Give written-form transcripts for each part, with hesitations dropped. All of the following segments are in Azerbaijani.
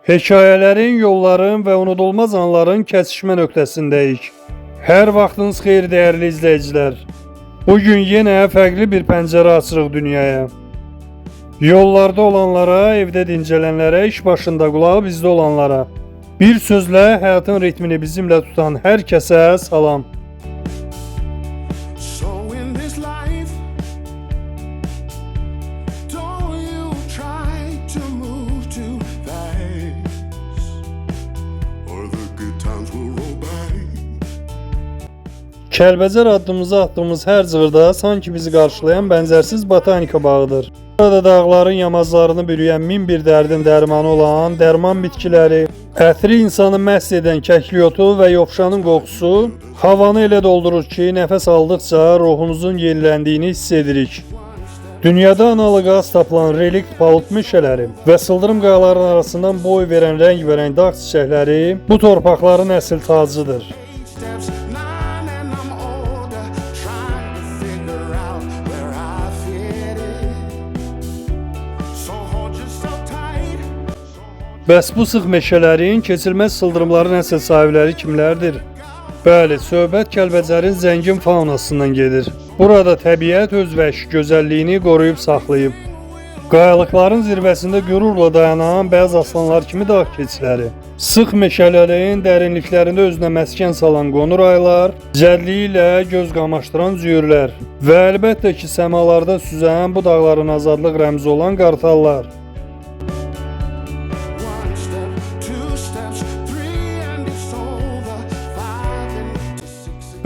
Hekayələrin, yolların və unudulmaz anların kəsişmə nöqtəsindəyik. Hər vaxtınız xeyir dəyərli izləyicilər. Bugün yenə fərqli bir pəncərə açırıq dünyaya. Yollarda olanlara, evdə dincələnlərə, iş başında qulağı bizdə olanlara. Bir sözlə həyatın ritmini bizimlə tutan hər kəsə salam. Kəlbəcər addımımızı attığımız hər cığırda sanki bizi qarşılayan bənzərsiz botanika bağıdır. Burada dağların yamaclarını bürüyən min bir dərdin dərmanı olan dərman bitkiləri, ətri insanı məst edən kəkliyotu və yovşanın qoxusu havanı elə doldurur ki, nəfəs aldıqca ruhumuzun yeniləndiyini hiss edirik. Dünyada analoq az tapılan relikt palıd meşələri və sıldırım qayaların arasından boy verən rəngbərəng dağ çiçəkləri bu torpaqların əsl tacıdır. Bəs bu sıx meşələrin, keçilməz sıldırımların əsl sahibləri kimlərdir? Bəli, söhbət Kəlbəcərin zəngin faunasından gedir. Burada təbiət öz vəhşi gözəlliyini qoruyub saxlayıb. Qayalıqların zirvəsində qürurla dayanan bəyaz aslanlar kimi dağ keçiləri. Sıx meşələrin dərinliklərində özünə məskən salan qonur aylar, cəlliyi ilə göz qamaşdıran cüyürlər və əlbəttə ki, səmalarda süzən bu dağların azadlıq rəmzi olan qartallar.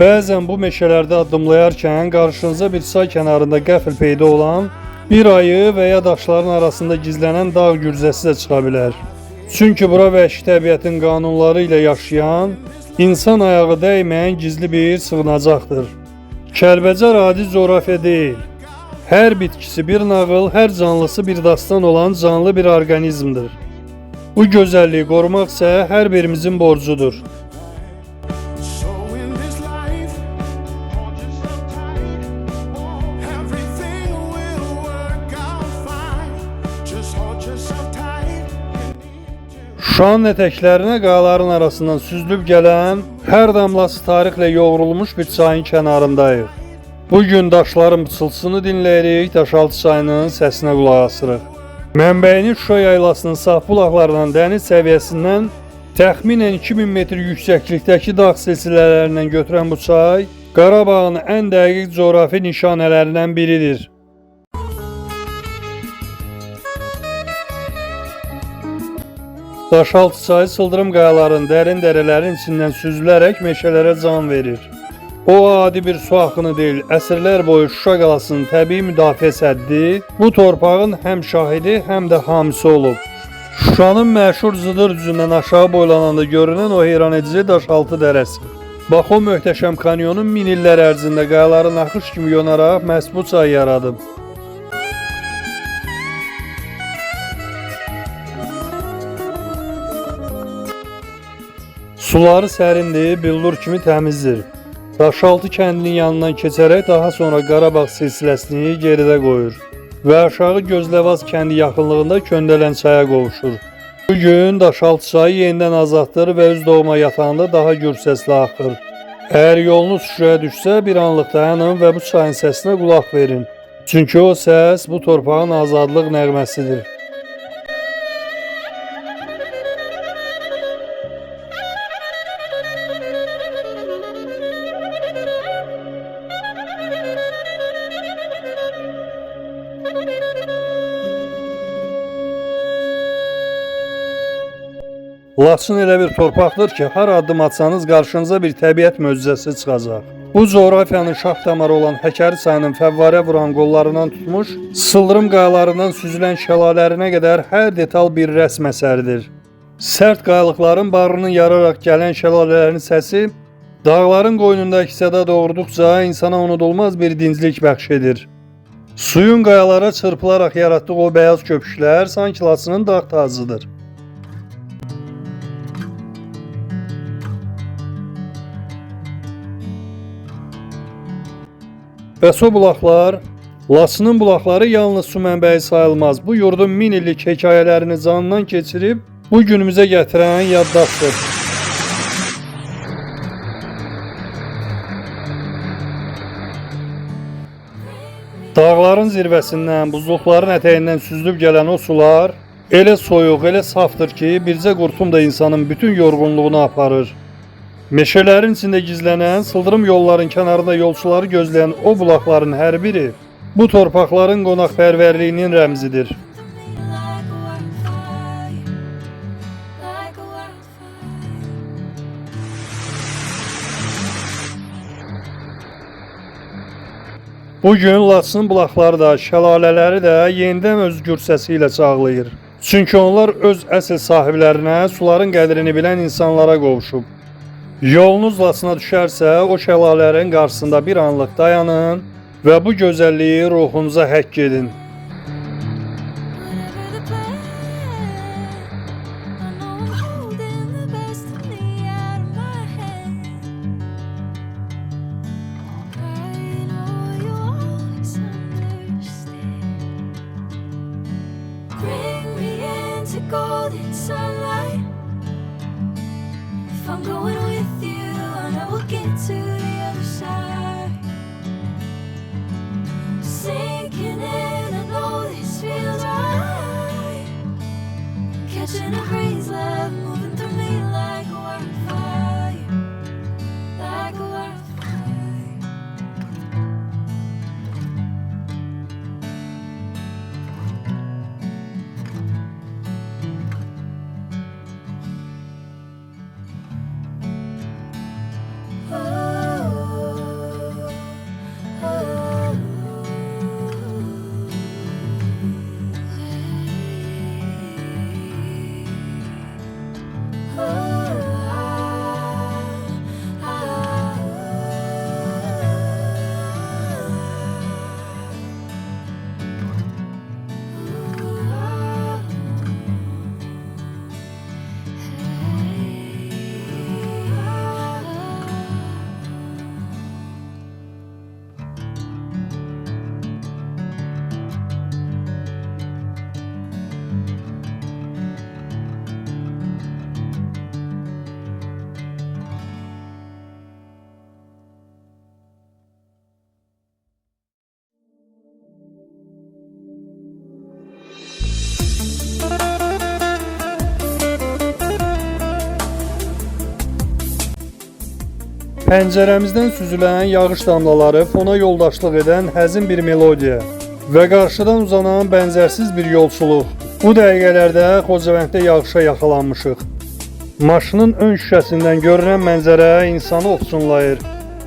Bəzən bu meşələrdə addımlayarkən qarşınıza bir çay kənarında qəfil peyda olan bir ayı və ya daşların arasında gizlənən dağ gürcəsi də çıxa bilər. Çünki bura vəhşi təbiətin qanunları ilə yaşayan, insan ayağı dəyməyən gizli bir sığınacaqdır. Kəlbəcər adi coğrafiya deyil. Hər bitkisi bir nağıl, hər canlısı bir dastan olan canlı bir orqanizmdir. Bu gözəlliyi qorumaq isə hər birimizin borcudur. Şuşanın ətəklərinə qayaların arasından süzülüb gələn, hər damlası tarixlə yoğrulmuş bir çayın kənarındayıq. Bugün daşların pıçıltısını dinləyirik, Daşaltı çayının səsinə qulaq asırıq. Mənbəyini Şuşa yaylasının saf bulaqlarından dəniz səviyyəsindən təxminən 2000 metr yüksəklikdəki dağ silsilələrindən götürən bu çay, Qarabağın ən dəqiq coğrafi nişanələrindən biridir. Daşaltı çayı sıldırım qayaların, dərin dərələrin içindən süzülərək meşələrə can verir. O adi bir su axını deyil, əsrlər boyu Şuşa qalasının təbii müdafiə səddi bu torpağın həm şahidi, həm də hamisi olub. Şuşanın məşhur Zıdır düzündən aşağı boylananda görünən o heyranedici Daşaltı dərəsi. Bax o möhtəşəm kanyonun min illər ərzində qayaların axış kimi yonaraq məhz bu çayı yaradıb. Suları sərindir, billur kimi təmizdir. Daşaltı kəndinin yanından keçərək daha sonra Qarabağ silsiləsini geridə qoyur və aşağı Gözləvaz kəndi yaxınlığında Köndələn çaya qovuşur. Bugün Daşaltı çayı yenidən azaddır və öz doğma yatağında daha gür səslə axır. Əgər yolunuz Şuşaya düşsə, bir anlıq dayanın və bu çayın səsinə qulaq verin. Çünki o səs bu torpağın azadlıq nəğməsidir. Laçın elə bir torpaqdır ki, hər addım atsanız qarşınıza bir təbiət möcüzəsi çıxacaq. Bu coğrafiyanın şax damarı olan Həkəri çayının fəvvarə vuran qollarından tutmuş, sıldırım qayalarından süzülən şəlalələrinə qədər hər detal bir rəsm əsəridir. Sərt qayalıqların barını yararaq gələn şəlalələrin səsi, dağların qoynundakı səda doğurduqca insana unudulmaz bir dinclik bəxş edir. Suyun qayalara çırpılaraq yaratdığı o bəyaz köpüklər sanki Laçının dağ tacıdır. Bəs o bulaqlar, Laçının bulaqları yalnız su mənbəyi sayılmaz. Bu yurdun min illik hekayələrini canından keçirib, bu günümüze gətirən yaddaşdır. Dağların zirvəsindən, buzluqların ətəyindən süzülüb gələn o sular elə soyuq, elə safdır ki, bircə qurtum da insanın bütün yorğunluğunu aparır. Meşələrin içində gizlənən, sıldırım yolların kənarında yolçuları gözləyən o bulaqların hər biri bu torpaqların qonaqpərvərliyinin rəmzidir. Bugün Laçının bulaqları da, şəlalələri də yenidən özgür səsi ilə çağlayır. Çünki onlar öz əsl sahiblərinə, suların qədrini bilən insanlara qovuşub. Yolunuz Laçına düşərsə, o şəlalələrin qarşısında bir anlıq dayanın və bu gözəlliyi ruhunuza həkk edin. Golden sunlight. If I'm going with you, I know we'll get to the other side. Sinking in, I know this feels right. Catching a breeze, love moving through me like a wildfire, like a wildfire. Pəncərəmizdən süzülən yağış damlaları fona yoldaşlıq edən həzin bir melodiya və qarşıdan uzanan bənzərsiz bir yolçuluq. Bu dəqiqələrdə Xocavənddə yağışa yaxalanmışıq. Maşının ön şüşəsindən görünən mənzərə insanı ofsunlayır.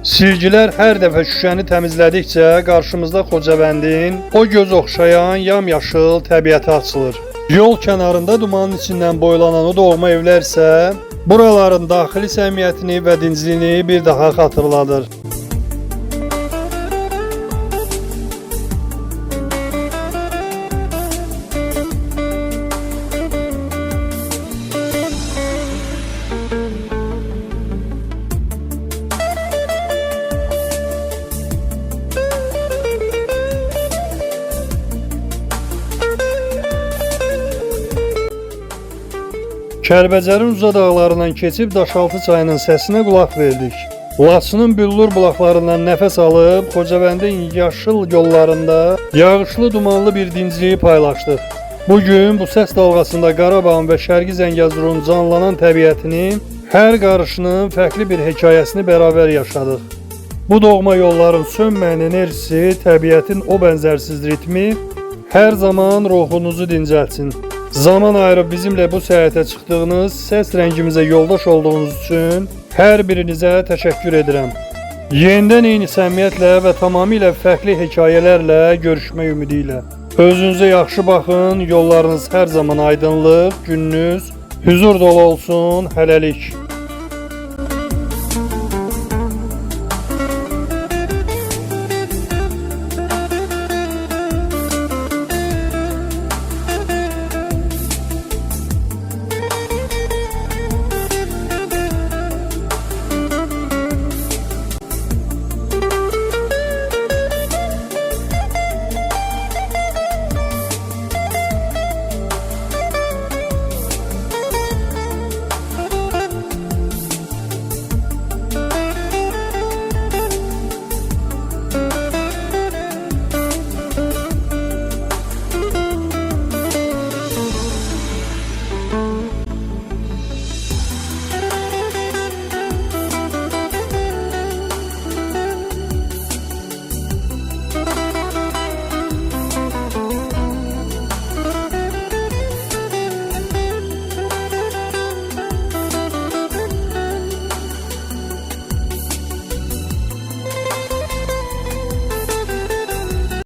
Silgilər hər dəfə şüşəni təmizlədikcə qarşımızda Xocavəndin o göz oxşayan yamyaşıl təbiəti açılır. Yol kənarında dumanın içindən boylanan o doğma evlər isə buraların daxili səmiyyətini və dincliyini bir daha xatırladır. Kəlbəcərin uca dağlarından keçib Daşaltı çayının səsinə qulaq verdik. Laçının büllur bulaqlarından nəfəs alıb Xocavəndin yaşıl yollarında yağışlı dumanlı bir dincliyi paylaşdıq. Bugün bu səs dalğasında Qarabağın və Şərqi Zəngəzurun canlanan təbiətini, hər qarışının fərqli bir hekayəsini bərabər yaşadıq. Bu doğma yolların sönməyən enerjisi, təbiətin o bənzərsiz ritmi hər zaman ruhunuzu dincəlsin. Zaman ayırıb bizimlə bu səyahətə çıxdığınız, səs rəngimizə yoldaş olduğunuz üçün hər birinizə təşəkkür edirəm. Yenidən eyni səmiyyətlə və tamamilə fərqli hekayələrlə görüşmək ümidi ilə. Özünüzə yaxşı baxın, yollarınız hər zaman aydınlıq, gününüz hüzur dolu olsun, hələlik.